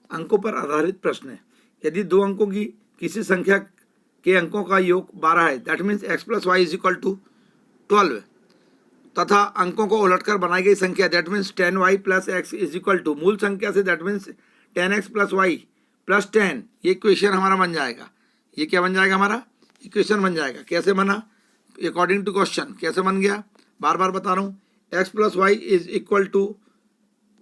अंकों पर आधारित प्रश्न है। यदि दो अंकों की किसी संख्या के अंकों का योग 12 है, that means x plus y is equal to 12, तथा अंकों को उलटकर बनाई गई संख्या that means 10y plus x is equal to मूल संख्या से that means 10x plus y plus 10, ये इक्वेशन हमारा बन जाएगा। ये क्या बन जाएगा? हमारा इक्वेशन बन जाएगा। कैसे बना? अकॉर्डिंग टू क्वेश्चन कैसे बन गया? बार बार बता रहा हूँ, x plus y is equal to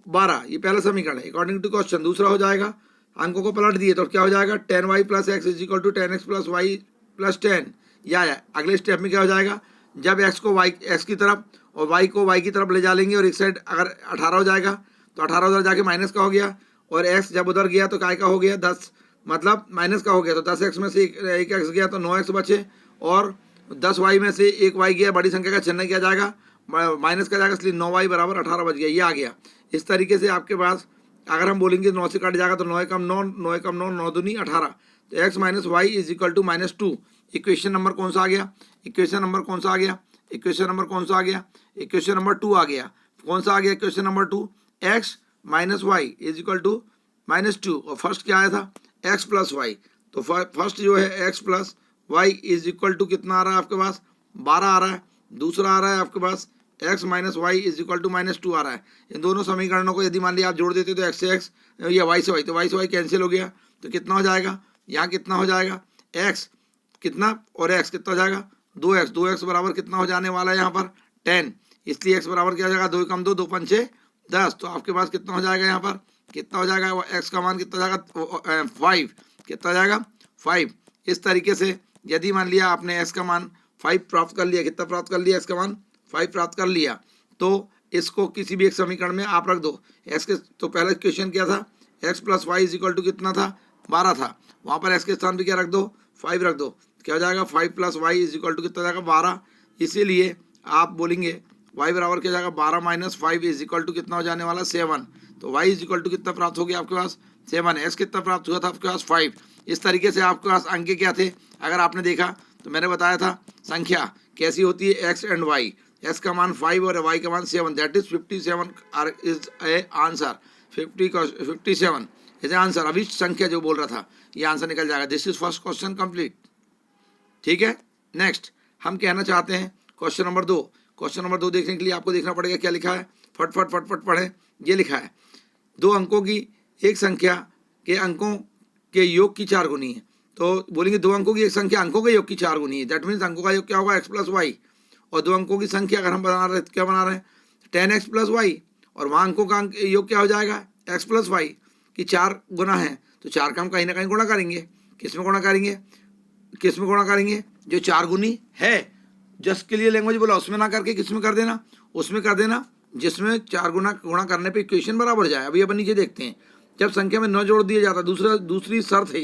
12, ये पहला समीकरण है अकॉर्डिंग टू क्वेश्चन। दूसरा हो जाएगा, अंकों को पलट दिए तो क्या हो जाएगा? 10y plus x is equal to 10x plus y plus 10। या अगले स्टेप में क्या हो जाएगा? जब x को y x की तरफ और y को y की तरफ ले जा लेंगे और एक साइड अगर 18 हो जाएगा तो 18 उधर जाके माइनस का हो गया, और x जब उधर गया तो काय का हो गया? 10, मतलब माइनस का हो गया। तो 10x में से एक x गया तो 9x बचे, और 10y में से एक y गया, बड़ी संख्या का चिन्ह किया जाएगा, माइनस का जाएगा, इसलिए 9y बराबर 18 बच गया। ये आ गया। इस तरीके से आपके पास अगर हम बोलेंगे 9 से कट जाएगा तो 9 कम 9, 9 कम 9, 9 दूनी 18, तो x minus y is equal to -2। Equation number कौन सा आ गया? इक्वेशन नंबर कौन सा आ गया? इक्वेशन नंबर कौन सा आ गया? इक्वेशन नंबर 2 आ गया। कौन सा आ गया equation number 2? x minus y is equal to -2, और फर्स्ट क्या आया था? x plus y. तो फर्स्ट जो है x plus y is equal to कितना आ रहा है आपके पास? 12 आ रहा है। दूसरा आ रहा है आपके पास x minus y is equal to -2 आ रहा है। इन दोनों समीकरणों को यदि मान लिया आप जोड़ देते तो x से x या y से y, तो y से y कैंसिल हो गया, तो कितना हो जाएगा? यहाँ कितना हो जाएगा? x कितना और x कितना हो जाएगा? 2x। 2x बराबर कितना हो जाने वाला है यहाँ पर? 10। इसलिए x बराबर क्या हो जाएगा? 2 कम 2, 2 पंचे 10। तो आपके पास कितना हो जाएगा यहाँ पर? कितना हो जाएगा? x का मान कितना हो जाएगा? 5। कितना हो जाएगा? 5। इस तरीके से यदि मान लिया आपने x का मान 5 प्राप्त कर लिया, कितना प्राप्त कर लिया? x का मान 5 प्राप्त कर लिया, तो इसको किसी भी एक समीकरण में आप रख दो। x के तो पहला क्वेश्चन क्या था? x plus y is equal to कितना था? 12 था। वहाँ पर x के स्थान पे क्या रख दो? 5 रख दो। क्या हो जाएगा? 5 plus y is equal to कितना जाएगा? 12। इसीलिए आप बोलेंगे y बराबर क्या जाएगा? 12 माइनस 5 इज इक्वल टू कितना हो जाने वाला? 7। तो y इज इक्वल टू कितना प्राप्त हो गया आपके पास? 7। x कितना प्राप्त हुआ था आपके पास? 5। इस तरीके से आपके पास अंक क्या थे? अगर आपने देखा तो मैंने बताया था संख्या कैसी होती है? x and y। x का मान 5 और y का मान 7, that is 57 is A answer. 57 is A answer. अभी संख्या जो बोल रहा था ये आंसर निकल जाएगा। This is first question complete. ठीक है, नेक्स्ट हम कहना चाहते हैं क्वेश्चन नंबर 2। क्वेश्चन नंबर 2 देखने के लिए आपको देखना पड़ेगा क्या लिखा है। फटफट फटफट पढ़ें। ये लिखा है, दो अंकों की एक संख्या के अंकों के योग की 4 गुनी है। तो बोलेंगे दो अंकों की एक संख्या अंकों के योग की 4 गुनी है, दैट मीन्स अंकों का योग क्या होगा? x plus y. और दो अंकों की संख्या अगर हम बना रहे हैं क्या बना रहे हैं? 10x प्लस वाई, और वहाँ अंकों का योग क्या हो जाएगा? x प्लस वाई की 4 गुना है, तो 4 का हम कहीं ना कहीं गुणा करेंगे। किस में गुणा करेंगे? किस में गुणा करेंगे? जो 4 गुनी है, जस्ट के लिए लैंग्वेज बोला, उसमें ना करके किस में कर देना? उसमें कर देना जिसमें 4 गुणा करने पे इक्वेशन बराबर जाए। अभी अपन नीचे देखते हैं, जब संख्या में 9 जोड़ दिया जाता है, दूसरी शर्त है,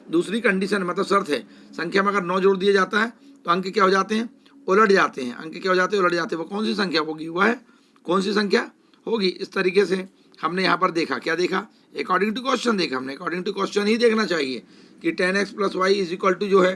दूसरी कंडीशन मतलब शर्त है, संख्या में अगर 9 जोड़ दिया जाता है तो अंक क्या हो जाते हैं? उलट जाते हैं। अंक क्या हो जाते हैं? उलट जाते हैं। वो कौन सी संख्या होगी? वह कौन सी संख्या होगी? इस तरीके से हमने यहाँ पर देखा। क्या देखा? अकॉर्डिंग टू क्वेश्चन देखा हमने। अकॉर्डिंग टू क्वेश्चन ही देखना चाहिए कि 10x plus y is equal to जो है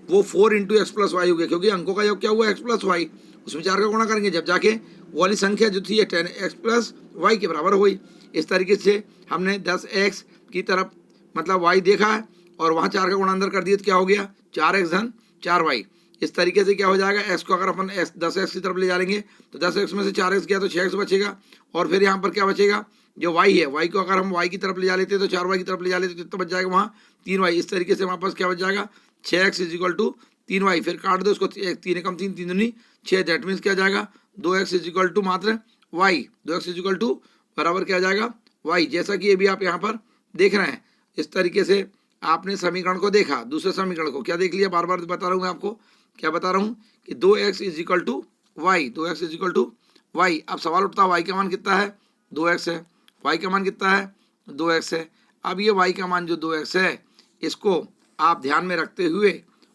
वो 4 इंटू एक्स प्लस वाई हो गया, क्योंकि अंकों का योग क्या हुआ? x plus y. उसमें 4 का गुणा करेंगे जब जाके वो वाली संख्या जो थी 10x प्लस वाई के बराबर हुई। इस तरीके से हमने 10x की तरफ मतलब y देखा है, और वहाँ 4 का गुणा अंदर कर दिए तो क्या हो गया? 4x धन 4y। इस तरीके से क्या हो जाएगा? x को अगर अपन 10x की तरफ ले जाएंगे तो 10x में से 4x गया तो 6x बचेगा, और फिर यहाँ पर क्या बचेगा? जो y है, y को अगर हम y की तरफ ले जा लेते तो 4y की तरफ ले जा लेते तो कितना बच जाएगा? वहाँ 3y। इस तरीके से हमारे पास क्या बच जाएगा? 6x is equal to 3y। फिर काट दो उसको, 3 कम 3, 3 दूनी 6, दैट मीन्स क्या जाएगा? 2x इज इक्वल टू मात्र y। 2x is equal to बराबर क्या जाएगा? y। जैसा कि अभी आप यहाँ पर देख रहे हैं, इस तरीके से आपने समीकरण को देखा। दूसरे समीकरण को क्या देख लिया? बार बार बता रहा हूँ मैं आपको, क्या बता रहा हूँ कि 2x is equal to y. 2x is equal to y. अब सवाल उठता है y का मान कितना है? 2x है। y का मान कितना है? 2x है। अब ये y का मान जो 2x है, इसको आप ध्यान में रखते हुए,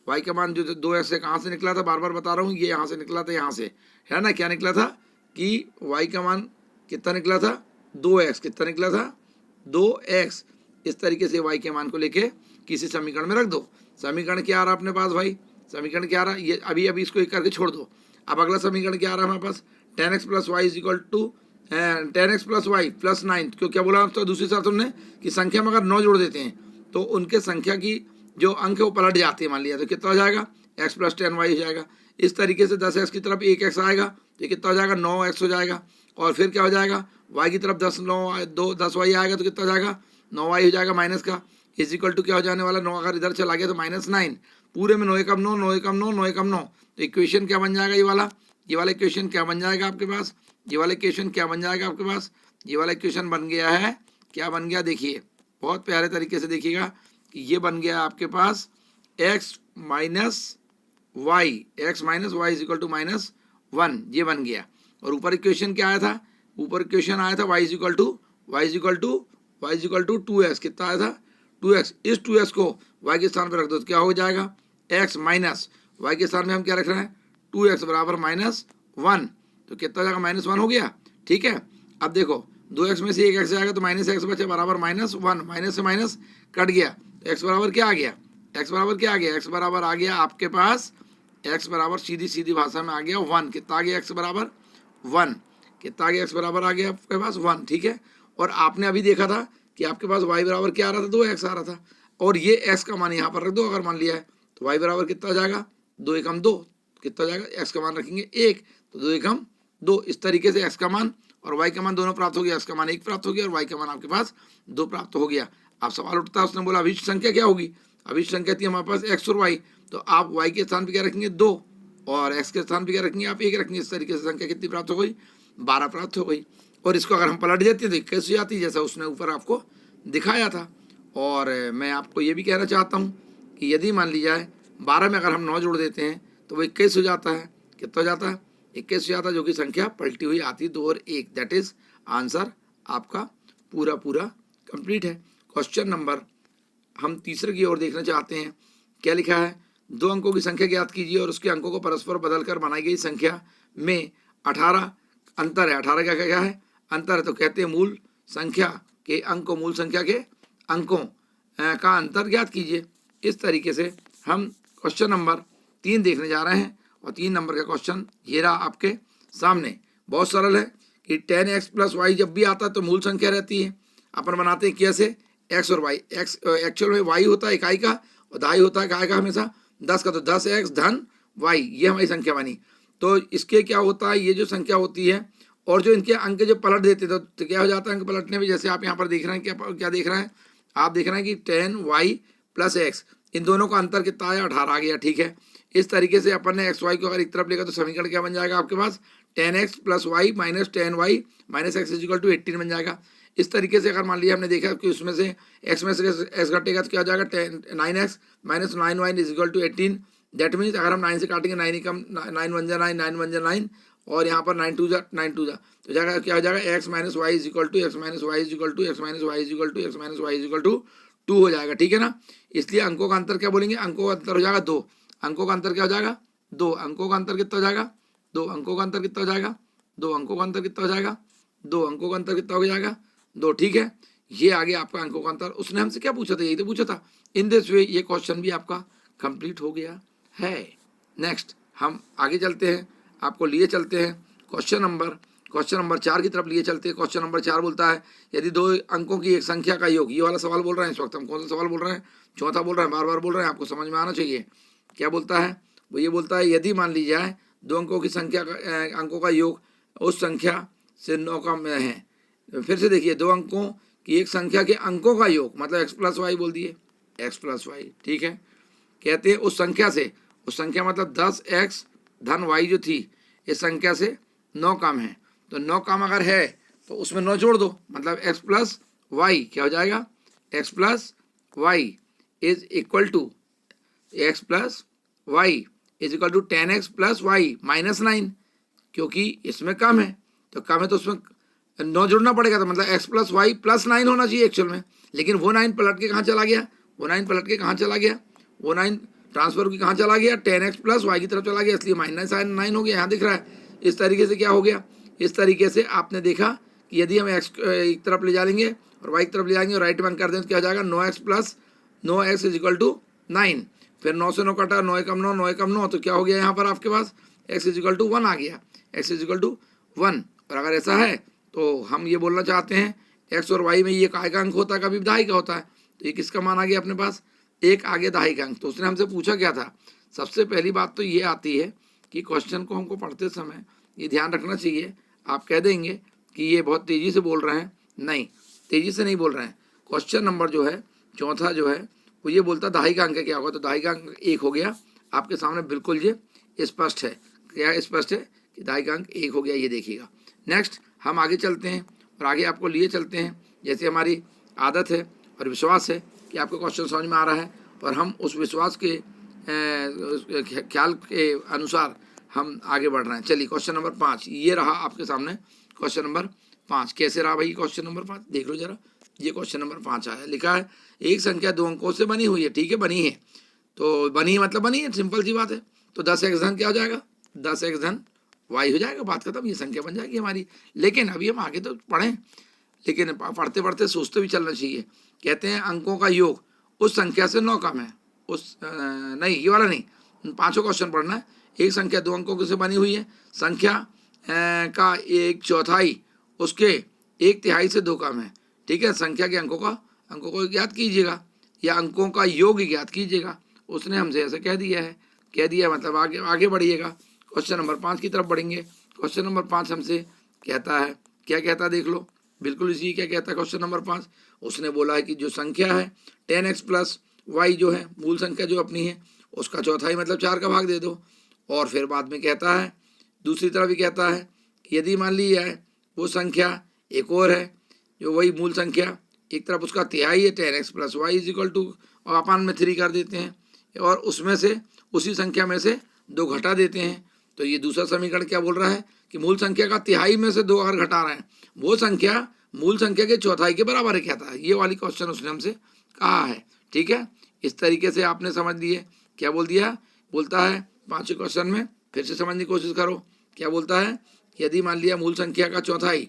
y का मान जो 2x है कहाँ से निकला था? बार बार बता रहा हूँ, ये यहाँ से निकला था, यहाँ से है ना। क्या निकला था कि y का मान कितना निकला था? 2x। कितना निकला था? 2x। इस तरीके से y के मान को लेके किसी समीकरण में रख दो। समीकरण क्या आ रहा है अपने पास भाई? समीकरण क्या आ रहा है? ये अभी इसको एक करके छोड़ दो। अब अगला समीकरण क्या आ रहा है हमारे पास? 10x plus y is equal to 10x plus y plus 9, क्यों क्या बोला तो दूसरी शर्त हमने कि संख्या में अगर 9 जोड़ देते हैं तो उनके संख्या की जो अंक है वो पलट जाती है। मान लिया तो कितना हो जाएगा x प्लस 10y हो जाएगा। इस तरीके से 10x की तरफ 1x आएगा तो कितना हो जाएगा 9x हो जाएगा। और फिर क्या हो जाएगा y की तरफ 10y आएगा तो कितना हो जाएगा 9y हो जाएगा माइनस का, इज इक्वल टू क्या हो जाने वाला 9 अगर इधर चला गया तो -9, पूरे में 9 एकम 9, 9 एकम 9, 9 एकम 9, तो इक्वेशन क्या बन जाएगा ये वाला इक्वेशन क्या बन जाएगा आपके पास, ये वाला इक्वेशन क्या बन जाएगा आपके पास, ये वाला इक्वेशन बन गया है, क्या बन गया देखिए बहुत प्यारे तरीके से देखिएगा कि ये बन गया आपके पास x minus y is equal to -1, ये बन गया। और ऊपर इक्वेशन क्या आया था, ऊपर इक्वेशन आया था y is equal to 2x, कितना आया था 2x। इस 2x को y के स्थान पर रख दो तो क्या हो जाएगा x माइनस वाई के स्थान में हम क्या रख रहे हैं 2x बराबर -1, तो कितना जाएगा -1 हो गया। ठीक है, अब देखो 2x में से एक x आएगा तो -x बचे बराबर -1, माइनस से माइनस कट गया तो x बराबर क्या आ गया, x बराबर क्या आ गया, x बराबर आ गया आपके पास, x बराबर सीधी भाषा में आ गया 1, कितना आ गया x बराबर 1, कितना आ गया x बराबर आ गया आपके पास 1। ठीक है, और आपने अभी देखा था कि आपके पास y बराबर क्या आ रहा था 2x आ रहा था, और ये x का मान यहाँ पर रख दो अगर मान लिया है तो y बराबर कितना हो जाएगा 2 एकम 2, कितना हो जाएगा x का मान रखेंगे 1 तो 2 एकम 2। इस तरीके से x का मान और y का मान दोनों प्राप्त हो गया, x का मान 1 प्राप्त हो गया और y का मान आपके पास 2 प्राप्त हो गया। अब सवाल उठता है, उसने बोला अभिष्ट संख्या क्या होगी, अभिष्ट संख्या थी हमारे पास x और y, तो आप y के स्थान पर क्या रखेंगे 2 और x के स्थान पर क्या रखेंगे आप 1 रखेंगे। इस तरीके से संख्या कितनी प्राप्त हो गई 12 प्राप्त हो गई। और इसको अगर हम पलट देते हैं तो कैसे आती जैसा उसने ऊपर आपको दिखाया था। और मैं आपको ये भी कहना चाहता हूँ कि यदि मान लिया जाए 12 में अगर हम 9 जोड़ देते हैं तो वो 21 हो जाता है, कितना हो जाता है 21 हो जाता है, जो कि संख्या पलटी हुई आती 2 और 1, दैट इज आंसर आपका पूरा कंप्लीट है। क्वेश्चन नंबर हम तीसरे की ओर देखना चाहते हैं, क्या लिखा है, 2 अंकों की संख्या ज्ञात कीजिए और उसके अंकों को परस्पर बदलकर बनाई गई संख्या में 18 अंतर है। 18 क्या क्या है अंतर है, तो कहते हैं मूल संख्या के अंकों, मूल संख्या के अंकों का अंतर ज्ञात कीजिए। इस तरीके से हम क्वेश्चन नंबर 3 देखने जा रहे हैं और 3 नंबर का क्वेश्चन ये रहा आपके सामने। बहुत सरल है कि 10x प्लस वाई जब भी आता है तो मूल संख्या रहती है। अपन बनाते हैं कैसे, x और y, x एक्चुअल में y होता है इकाई का और दाई होता है इकाई का हमेशा 10 का, तो 10x धन y ये हमारी संख्या बनी। तो इसके क्या होता है, ये जो संख्या होती है और जो इनके अंक जो पलट देते तो क्या हो जाता है अंक पलटने में, जैसे आप यहाँ पर देख रहे हैं, क्या देख रहे हैं आप देख रहे हैं कि 10y प्लस x इन दोनों का अंतर कितना आया 18 आ गया। ठीक है, इस तरीके से अपन ने xy को अगर एक तरफ लेगा तो समीकरण क्या बन जाएगा आपके पास 10x plus y minus 10y minus x is equal to 18 बन जाएगा। इस तरीके से अगर मान लिया हमने देखा कि उसमें से x में से x घटेगा तो क्या हो जाएगा 9x minus 9y is equal to 18, that means अगर हम 9 से काटेंगे 9 कम 9 1 जा 9 9 1 जा 9 और यहाँ पर 9 2 जा तो जाएगा क्या हो जाएगा x minus y is equal to x minus y is equal to x minus y is equal to x minus y is equal to 2 हो जाएगा। ठीक है ना, इसलिए अंकों का अंतर क्या बोलेंगे, अंकों का अंतर हो जाएगा 2, अंकों का अंतर क्या हो जाएगा 2, अंकों का अंतर कितना हो जाएगा 2, अंकों का अंतर कितना हो जाएगा 2, अंकों का अंतर कितना हो जाएगा 2, अंकों का अंतर कितना हो जाएगा 2। ठीक है, ये आगे आपका अंकों का अंतर। उसने हमसे क्या पूछा था, यही तो पूछा था। इन दिस वे ये क्वेश्चन भी आपका कंप्लीट हो गया है। नेक्स्ट हम आगे चलते हैं, आपको लिए चलते हैं क्वेश्चन नंबर 4 की तरफ लिए चलते हैं। क्वेश्चन नंबर 4 बोलता है यदि 2 अंकों की एक संख्या का योग, ये वाला सवाल बोल रहे हैं इस वक्त हम, कौन सा सवाल बोल रहे हैं, चौथा बोल रहे हैं, बार बोल रहे हैं, आपको समझ में आना चाहिए। क्या बोलता है वो, ये बोलता है यदि मान ली जाए 2 अंकों की संख्या अंकों का योग उस संख्या से 9 कम है। फिर से देखिए 2 अंकों की एक संख्या के अंकों का योग मतलब x प्लस वाई बोल दिए, x प्लस वाई। ठीक है, कहते हैं उस संख्या से, उस संख्या मतलब 10x धन y जो थी इस संख्या से 9 कम है, तो 9 कम अगर है तो उसमें 9 जोड़ दो, मतलब x प्लस वाई क्या हो जाएगा, x plus y is equal to x plus y is equal to 10x plus y minus 9, क्योंकि इसमें कम है तो कम है तो उसमें 9 जोड़ना पड़ेगा, तो मतलब x प्लस वाई प्लस 9 होना चाहिए एक्चुअल में, लेकिन वो 9 पलट के कहाँ चला गया, वो 9 पलट के कहाँ चला गया, वो 9 ट्रांसफर की कहाँ चला गया 10x प्लस वाई की तरफ चला गया, इसलिए माइनस 9 हो गया, यहाँ दिख रहा है। इस तरीके से क्या हो गया, इस तरीके से आपने देखा कि यदि हम x एक तरफ ले जाएंगे और y की तरफ ले जाएंगे और राइट में कर दें तो क्या हो जाएगा 9x plus 9x is equal to 9, फिर 9 से 9 कटा 9 कम 9 9 कम 9, तो क्या हो गया यहाँ पर आपके पास x इज इक्वल टू 1 आ गया, x इज इक्वल टू 1। और अगर ऐसा है तो हम ये बोलना चाहते हैं एक्स और वाई में ये काय का अंक होता है, कभी दहाई का होता है। तो ये किसका मान आ गया अपने पास, एक आगे दहाई का अंक। तो उसने हमसे पूछा क्या था, सबसे पहली बात तो ये आती है कि क्वेश्चन को हमको पढ़ते समय ये ध्यान रखना चाहिए। आप कह देंगे कि ये बहुत तेज़ी से बोल रहे हैं, नहीं, तेज़ी से नहीं बोल रहे हैं। क्वेश्चन नंबर जो है चौथा जो है वो ये बोलता दहाई का अंक क्या होगा, तो दहाई का अंक एक हो गया। आपके सामने बिल्कुल ये स्पष्ट है, क्या स्पष्ट है कि दहाई का अंक एक हो गया, ये देखिएगा। नेक्स्ट हम आगे चलते हैं और आगे आपको लिए चलते हैं, जैसे हमारी आदत है और विश्वास है कि आपको क्वेश्चन समझ में आ रहा है, और हम उस विश्वास के ख्याल के अनुसार हम आगे बढ़ रहे हैं। चलिए क्वेश्चन नंबर 5 ये रहा आपके सामने। क्वेश्चन नंबर 5 कैसे रहा भाई, क्वेश्चन नंबर 5 देख लो जरा। ये क्वेश्चन नंबर 5 आया, लिखा है एक संख्या 2 अंकों से बनी हुई है। ठीक है, बनी है, तो बनी मतलब बनी है, सिंपल सी बात है। तो 10x धन क्या हो जाएगा, 10x धन y हो जाएगा, बात खत्म, ये संख्या बन जाएगी हमारी। लेकिन अभी हम आगे तो पढ़ें, लेकिन पढ़ते पढ़ते सोचते भी चलना चाहिए। कहते हैं अंकों का योग उस संख्या से 9 कम है, उस नहीं ये वाला नहीं, 5वां क्वेश्चन पढ़ना है। एक संख्या 2 अंकों से बनी हुई है, संख्या का 1/4 उसके 1/3 से 2 कम है। ठीक है, संख्या के अंकों को ज्ञात कीजिएगा या अंकों का योग ज्ञात कीजिएगा। उसने हमसे ऐसे कह दिया मतलब आगे बढ़िएगा। क्वेश्चन नंबर 5 की तरफ बढ़ेंगे। क्वेश्चन नंबर 5 हमसे कहता है, क्या कहता है देख लो, बिल्कुल इसी क्या कहता है क्वेश्चन नंबर 5। उसने बोला है कि जो संख्या है 10x प्लस वाई जो है मूल संख्या जो अपनी है उसका चौथाई मतलब 4 का भाग दे दो। और फिर बाद में कहता है दूसरी तरफ भी कहता है कि यदि मान ली जाए वो संख्या एक और है जो वही मूल संख्या, एक तरफ उसका तिहाई है 10x plus y is equal to, और अपान में 3 कर देते हैं, और उसमें से उसी संख्या में से 2 घटा देते हैं। तो ये दूसरा समीकरण क्या बोल रहा है कि मूल संख्या का तिहाई में से 2 अगर घटा रहे हैं वो संख्या मूल संख्या के चौथाई के बराबर है, कहता है। ये वाली क्वेश्चन उसने हमसे कहा है। ठीक है, इस तरीके से आपने समझ लिए। क्या बोल दिया, बोलता है 5वें क्वेश्चन में, फिर से समझने की कोशिश करो। क्या बोलता है, यदि मान लिया मूल संख्या का चौथाई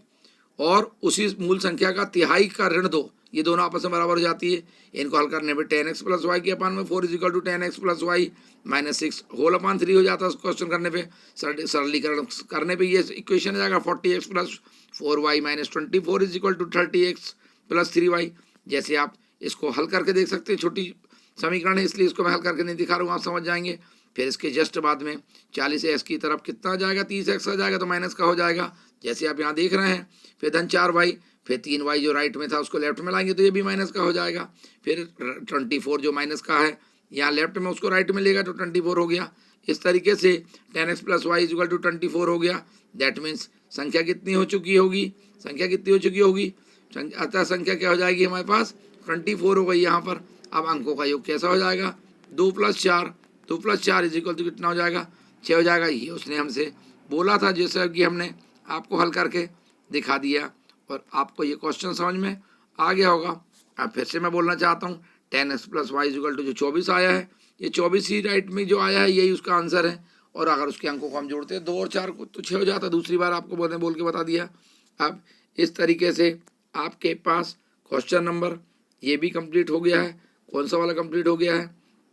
और उसी मूल संख्या का तिहाई का ऋण 2, ये दोनों आपस में बराबर हो जाती है। इनको हल करने पर 10x प्लस वाई के अपान में 4 is equal to 10x plus y minus 6 whole अपान 3 हो जाता है। क्वेश्चन करने पे सरलीकरण करने पे ये इक्वेशन आ जाएगा 40x plus 4y minus 24 is equal to 30x plus 3y। जैसे आप इसको हल करके देख सकते हैं, छोटी समीकरण है इसलिए इसको मैं हल करके नहीं दिखा रहा हूँ, आप समझ जाएंगे। फिर इसके जस्ट बाद में 40x की तरफ कितना आ जाएगा, 30x आ जाएगा, तो माइनस का हो जाएगा जैसे आप यहाँ देख रहे हैं। फिर धन 4y, फिर 3y जो राइट में था उसको लेफ्ट में लाएंगे तो ये भी माइनस का हो जाएगा। फिर 24 जो माइनस का है यहाँ लेफ्ट में उसको राइट में लेगा तो 24 हो गया। इस तरीके से 10x plus Y equal to 24 हो गया। दैट मीन्स संख्या कितनी हो चुकी होगी, अतः संख्या क्या हो जाएगी हमारे पास 24 हो गई यहाँ पर। अब अंकों का योग कैसा हो जाएगा, 2 + 4 इज इक्वल टू कितना हो जाएगा, 6 हो जाएगा। ये उसने हमसे बोला था, जैसे कि हमने आपको हल करके दिखा दिया और आपको ये क्वेश्चन समझ में आ गया होगा। अब फिर से मैं बोलना चाहता हूँ 10x plus y is equal to जो 24 आया है, ये 24 ही राइट में जो आया है यही उसका आंसर है। और अगर उसके अंकों को हम जोड़ते हैं 2 और 4 को तो 6 हो जाता। दूसरी बार आपको बोल के बता दिया। अब इस तरीके से आपके पास क्वेश्चन नंबर ये भी कंप्लीट हो गया है। कौन सा वाला कंप्लीट हो गया है,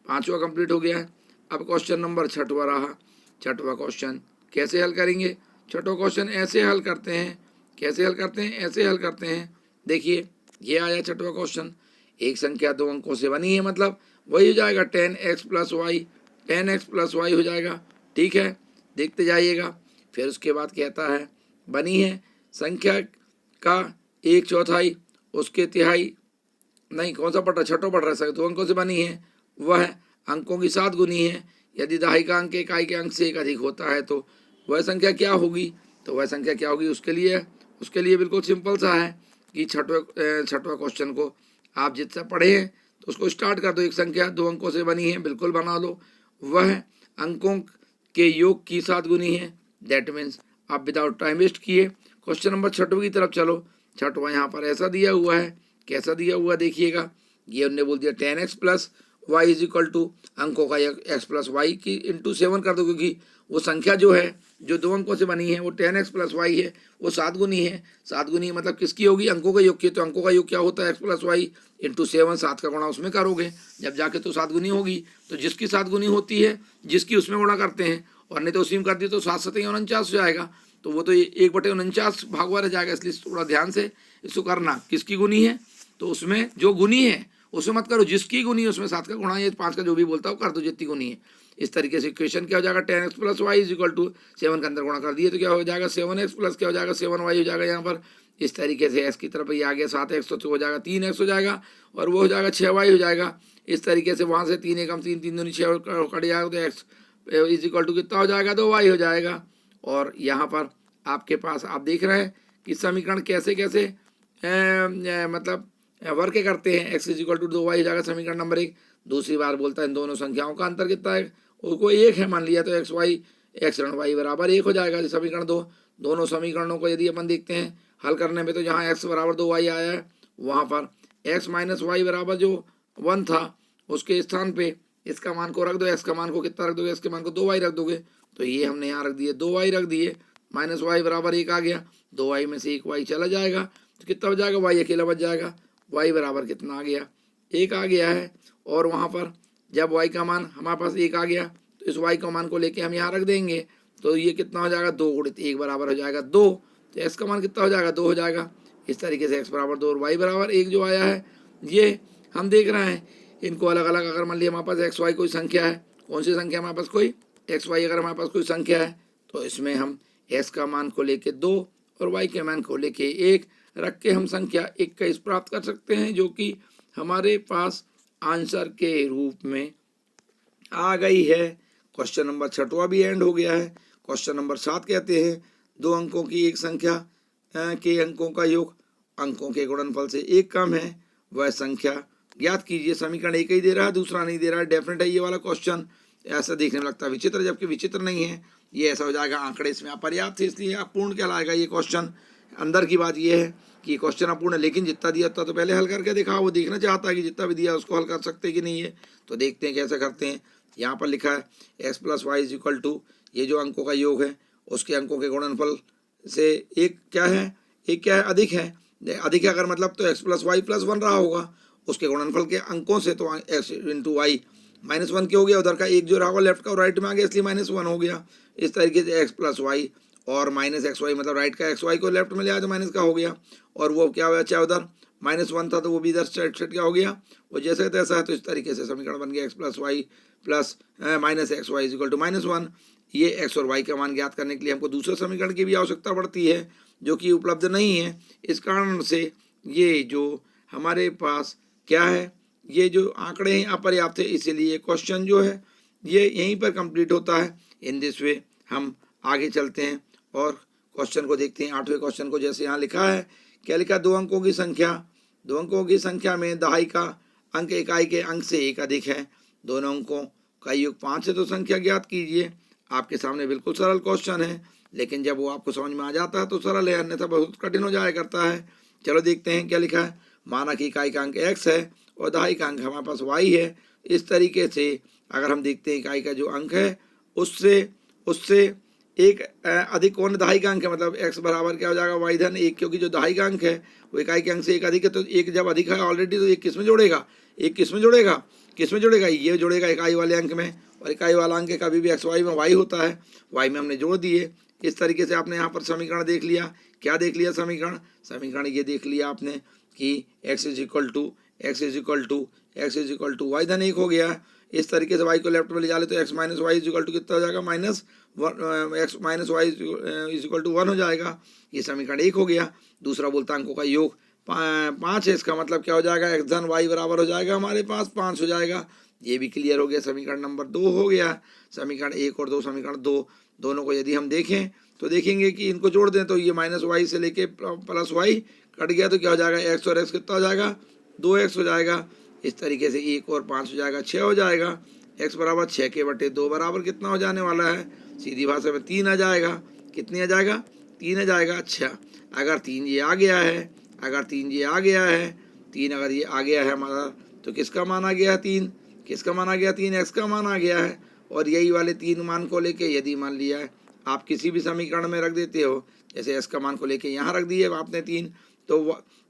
5वां कंप्लीट हो गया है। अब क्वेश्चन नंबर 6वां रहा। 6वां क्वेश्चन कैसे हल करेंगे, 6वां क्वेश्चन ऐसे हल करते हैं, कैसे हल करते हैं, ऐसे हल करते हैं। देखिए ये आया 6वां क्वेश्चन, एक संख्या 2 अंकों से बनी है मतलब वही हो जाएगा 10x प्लस वाई हो जाएगा। ठीक है, देखते जाइएगा। फिर उसके बाद कहता है बनी है संख्या का 1/4 उसके तिहाई, नहीं कौन सा पढ़ रहा, 6वां पढ़ रहा है, 2 अंकों से बनी है, वह अंकों की 7 गुनी है। यदि दहाई का अंक इकाई के अंक से एक अधिक होता है तो वह संख्या क्या होगी, तो वह संख्या क्या होगी उसके लिए बिल्कुल सिंपल सा है कि 6वां क्वेश्चन को आप जितना पढ़े हैं तो उसको स्टार्ट कर दो। एक संख्या 2 अंकों से बनी है, बिल्कुल बना लो, वह अंकों के योग की 7 गुनी है। दैट मीन्स आप विदाउट टाइम वेस्ट किए क्वेश्चन नंबर 6वां की तरफ चलो। 6वां यहाँ पर ऐसा दिया हुआ है, कैसा दिया हुआ देखिएगा। ये उन्होंने बोल दिया 10x plus y is equal to अंकों का x प्लस वाई की इंटू 7 कर दो, क्योंकि वो संख्या जो है जो 2 अंकों से बनी है वो 10x प्लस वाई है, वो 7 गुनी है। 7 गुनी मतलब किसकी होगी, अंकों का योग की। तो अंकों का योग क्या होता है, x प्लस वाई इंटू 7, 7 का गुणा उसमें करोगे जब जाके तो 7 गुनी होगी। तो जिसकी 7 गुनी होती है जिसकी उसमें गुणा करते हैं, और नहीं तो उसी में कर दी तो 7 × 7 = 49 हो जाएगा। तो वो तो 1/49 भाग हुआ रह जाएगा, इसलिए थोड़ा ध्यान से इसको करना। किसकी गुनी है, तो उसमें जो गुनी है उसमें मत करो, जिसकी गुनी है उसमें 7 का गुणा, ये 5 का जो भी बोलता हो कर दो जितनी गुनी है। इस तरीके से इक्वेशन क्या हो जाएगा, 10x + y = 7 के अंदर गुणा कर दिए तो क्या हो जाएगा 7x प्लस क्या हो जाएगा 7y हो जाएगा यहाँ पर। इस तरीके से x की तरफ ये आ गया 7x तो हो जाएगा 3x हो जाएगा, और वो हो जाएगा 6y हो जाएगा। इस तरीके से वहाँ से 3 एकम 3 3 दूनी 6 कट जाएगा तो x = कितना हो जाएगा 2y हो जाएगा। और यहाँ पर आपके पास आप देख रहे हैं कि समीकरण कैसे कैसे मतलब वर्क करते हैं। x = 2y हो जाएगा समीकरण नंबर 1। दूसरी बार बोलता है इन दोनों संख्याओं का अंतर कितना है, उसको 1 है मान लिया तो x ऋण y बराबर 1 हो जाएगा। समीकरण 2, दोनों समीकरणों को यदि अपन देखते हैं हल करने में, तो जहाँ x = 2y आया है वहाँ पर x - y बराबर जो 1 था उसके स्थान पे इसका मान को रख दो। x का मान को कितना रख दोगे, x के मान को 2y रख दोगे, तो ये हमने यहाँ रख दिए 2y रख दिए, -y बराबर 1 आ गया। 2y में से 1y चला जाएगा तो कितना बच जाएगा, y अकेला बच जाएगा। y बराबर कितना आ गया, 1 आ गया है। और वहाँ पर जब y का मान हमारे पास 1 आ गया तो इस y का मान को लेके हम यहाँ रख देंगे, तो ये कितना हो जाएगा 2 × 1 बराबर हो जाएगा 2, तो x का मान कितना हो जाएगा 2 हो जाएगा। इस तरीके से x बराबर 2 और y बराबर 1 जो आया है ये हम देख रहे हैं। इनको अलग अलग अगर मान लिया हमारे पास एक्स वाई कोई संख्या है, कौन सी संख्या हमारे पास कोई एक्स वाई अगर हमारे पास कोई संख्या है तो इसमें हम एक्स का मान को लेके 2 और वाई के मान को लेके 1 रख के हम संख्या 21 प्राप्त कर सकते हैं, जो कि हमारे पास आंसर के रूप में आ गई है। क्वेश्चन नंबर 6वां भी एंड हो गया है। क्वेश्चन नंबर 7 कहते हैं 2 अंकों की एक संख्या के अंकों का योग अंकों के गुणनफल से 1 कम है, वह संख्या ज्ञात कीजिए। समीकरण एक ही दे रहा है, दूसरा नहीं दे रहा है। डेफिनेट है ये वाला क्वेश्चन, ऐसा देखने में लगता है विचित्र, जबकि विचित्र नहीं है। ये ऐसा हो जाएगा आंकड़े इसमें अपर्याप्त थे इसलिए अपूर्ण कहलाएगा ये क्वेश्चन। अंदर की बात ये है कि क्वेश्चन अपूर्ण है, लेकिन जितना दिया उतना तो पहले हल करके देखा। वो देखना चाहता है कि जितना भी दिया उसको हल कर सकते कि नहीं है, तो देखते हैं कैसे करते हैं। यहाँ पर लिखा है x + y = ये जो अंकों का योग है उसके अंकों के गुणनफल से एक क्या है, एक क्या है अधिक है। अधिक है अगर मतलब तो x + y + 1 रहा होगा उसके गुणनफल के अंकों से, तो x × y -1 क्या हो गया, उधर का एक जो रहा होगा लेफ्ट का राइट में आ गया इसलिए -1 हो गया। इस तरीके से x + y और -xy मतलब राइट का xy को लेफ्ट में ले आया तो माइनस का हो गया, और वो क्या हुआ चाहे उधर -1 था तो वो भी इधर साइड क्या हो गया, वो जैसे तैसा है। तो इस तरीके से समीकरण बन गया x + y + -xy = -1। ये x और y का मान ज्ञात करने के लिए हमको दूसरे समीकरण की भी आवश्यकता पड़ती है जो कि उपलब्ध नहीं है। इस कारण से ये जो हमारे पास क्या है, ये जो आंकड़े हैं अपर्याप्त है, इसीलिए क्वेश्चन जो है ये यहीं पर कंप्लीट होता है। इन दिस वे हम आगे चलते हैं और क्वेश्चन को देखते हैं। 8वें क्वेश्चन को जैसे यहाँ लिखा है, क्या लिखा, 2 अंकों की संख्या, 2 अंकों की संख्या में दहाई का अंक इकाई के अंक से 1 अधिक है, दोनों अंकों का योग 5 है, तो संख्या ज्ञात कीजिए। आपके सामने बिल्कुल सरल क्वेश्चन है, लेकिन जब वो आपको समझ में आ जाता है तो सरल है, अन्यथा बहुत कठिन हो जाया करता है। चलो देखते हैं क्या लिखा है। माना कि इकाई का अंक x है और दहाई का अंक हमारे पास y है। इस तरीके से अगर हम देखते हैं इकाई का जो अंक है उससे एक अधिक कौन दहाई का अंक है, मतलब x बराबर क्या हो जाएगा y धन 1, क्योंकि जो दहाई का अंक है वो इकाई के अंक से 1 अधिक है, तो 1 जब अधिक है ऑलरेडी तो 1 किस में जोड़ेगा, 1 किस में जोड़ेगा, किस में जोड़ेगा, ये जोड़ेगा इकाई वाले अंक में, और इकाई वाला अंक कभी भी xy में y होता है, y में हमने जोड़ दिए। इस तरीके से आपने यहाँ पर समीकरण देख लिया। क्या देख लिया समीकरण ये देख लिया आपने कि x = y धन 1 हो गया। इस तरीके से y को लेफ्ट में ले जा ले तो x - y = कितना हो जाएगा x - y = 1 हो जाएगा। ये समीकरण 1 हो गया। दूसरा बोलता अंकों का योग 5 है, इसका मतलब क्या हो जाएगा x धन y बराबर हो जाएगा हमारे पास 5 हो जाएगा। ये भी क्लियर हो गया। समीकरण नंबर 2 हो गया। समीकरण 1 और 2, समीकरण 2 दोनों को यदि हम देखें तो देखेंगे कि इनको जोड़ दें तो ये -y से लेके +y कट गया तो क्या हो जाएगा, x और x कितना हो जाएगा 2x हो जाएगा। इस तरीके से 1 और 5 हो जाएगा 6 हो जाएगा। x बराबर 6 के बटे 2 बराबर कितना हो जाने वाला है, सीधी भाषा में 3 आ जाएगा। कितनी आ जाएगा, 3 आ जाएगा। अच्छा, अगर 3 ये आ गया है, अगर 3 ये आ गया है, 3 अगर ये आ गया है हमारा, तो किसका मान आ गया 3, किसका मान आ गया 3, x का मान आ गया है। और यही वाले 3 मान को लेके यदि मान लिया है आप किसी भी समीकरण में रख देते हो, जैसे x का मान को लेके यहाँ रख दिए आपने 3, तो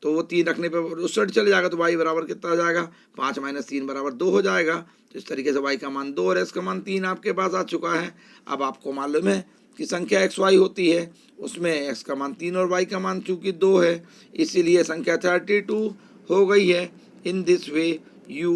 वो 3 रखने पर उस साइड चले जाएगा तो y बराबर कितना हो जाएगा, 5 - 3 बराबर 2 हो जाएगा। तो इस तरीके से y का मान 2 और x का मान 3 आपके पास आ चुका है। अब आपको मालूम है की संख्या एक्स वाई होती है, उसमें एक्स का मान 3 और वाई का मान चूँकि 2 है, इसीलिए संख्या 32 हो गई है। In this way you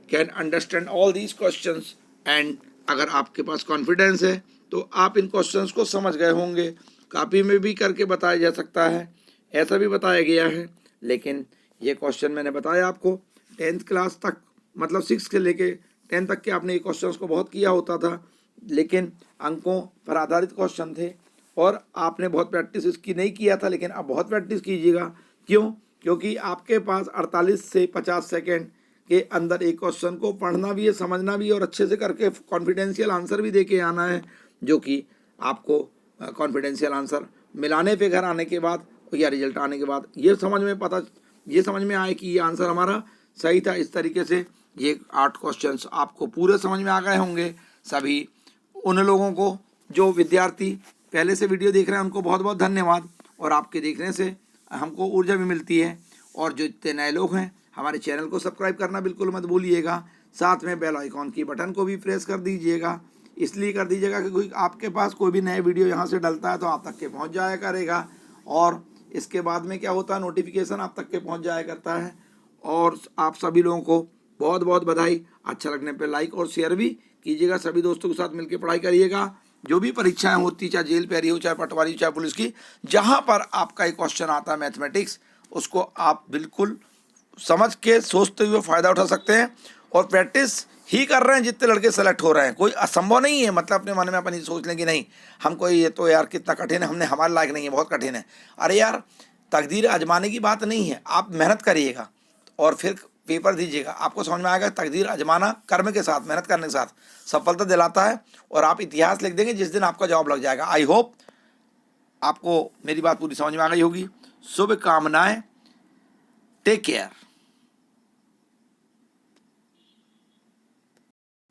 can understand all these questions and अगर आपके पास कॉन्फिडेंस है तो आप इन क्वेश्चंस को समझ गए होंगे। कॉपी में भी करके बताया जा सकता है, ऐसा भी बताया गया है, लेकिन ये क्वेश्चन मैंने बताया आपको 10th क्लास तक, मतलब 6 से लेके 10 तक के आपने ये क्वेश्चंस को बहुत किया होता था, लेकिन अंकों पर आधारित क्वेश्चन थे और आपने बहुत प्रैक्टिस इसकी नहीं किया था, लेकिन अब बहुत प्रैक्टिस कीजिएगा। क्यों? क्योंकि आपके पास 48 से 50 सेकेंड के अंदर एक क्वेश्चन को पढ़ना भी है, समझना भी है और अच्छे से करके कॉन्फिडेंशियल आंसर भी दे के आना है, जो कि आपको कॉन्फिडेंशियल आंसर मिलाने पे घर आने के बाद या रिजल्ट आने के बाद ये समझ में आए कि ये आंसर हमारा सही था। इस तरीके से ये 8 क्वेश्चंस आपको पूरे समझ में आ गए होंगे। सभी उन लोगों को जो विद्यार्थी पहले से वीडियो देख रहे हैं उनको बहुत बहुत धन्यवाद, और आपके देखने से हमको ऊर्जा भी मिलती है। और जो इतने नए लोग हैं हमारे चैनल को सब्सक्राइब करना बिल्कुल मत भूलिएगा, साथ में बेल आइकॉन की बटन को भी प्रेस कर दीजिएगा। इसलिए कर दीजिएगा कि कोई आपके पास कोई भी नए वीडियो यहाँ से डलता है तो आप तक के पहुँच जाया करेगा, और इसके बाद में क्या होता है, नोटिफिकेशन आप तक के पहुँच जाया करता है। और आप सभी लोगों को बहुत बहुत बधाई। अच्छा लगने पे लाइक और शेयर भी कीजिएगा, सभी दोस्तों के साथ मिलकर पढ़ाई करिएगा। जो भी परीक्षाएं होती, चाहे जेल पैरी हो, चाहे पटवारी, चाहे पुलिस की, जहाँ पर आपका एक क्वेश्चन आता है मैथमेटिक्स, उसको आप बिल्कुल समझ के सोचते हुए फ़ायदा उठा सकते हैं। और प्रैक्टिस ही कर रहे हैं जितने लड़के सेलेक्ट हो रहे हैं, कोई असंभव नहीं है। मतलब अपने मन में अपन ये सोच लें कि नहीं हमको ये तो यार कितना कठिन है, हमने हमारे लायक नहीं है, बहुत कठिन है। अरे यार, तकदीर आजमाने की बात नहीं है, आप मेहनत करिएगा और फिर पेपर दीजिएगा, आपको समझ में आएगा। तकदीर आजमाना कर्म के साथ, मेहनत करने के साथ सफलता दिलाता है, और आप इतिहास लिख देंगे जिस दिन आपका जवाब लग जाएगा। आई होप आपको मेरी बात पूरी समझ में आ गई होगी। शुभकामनाएं, टेक केयर।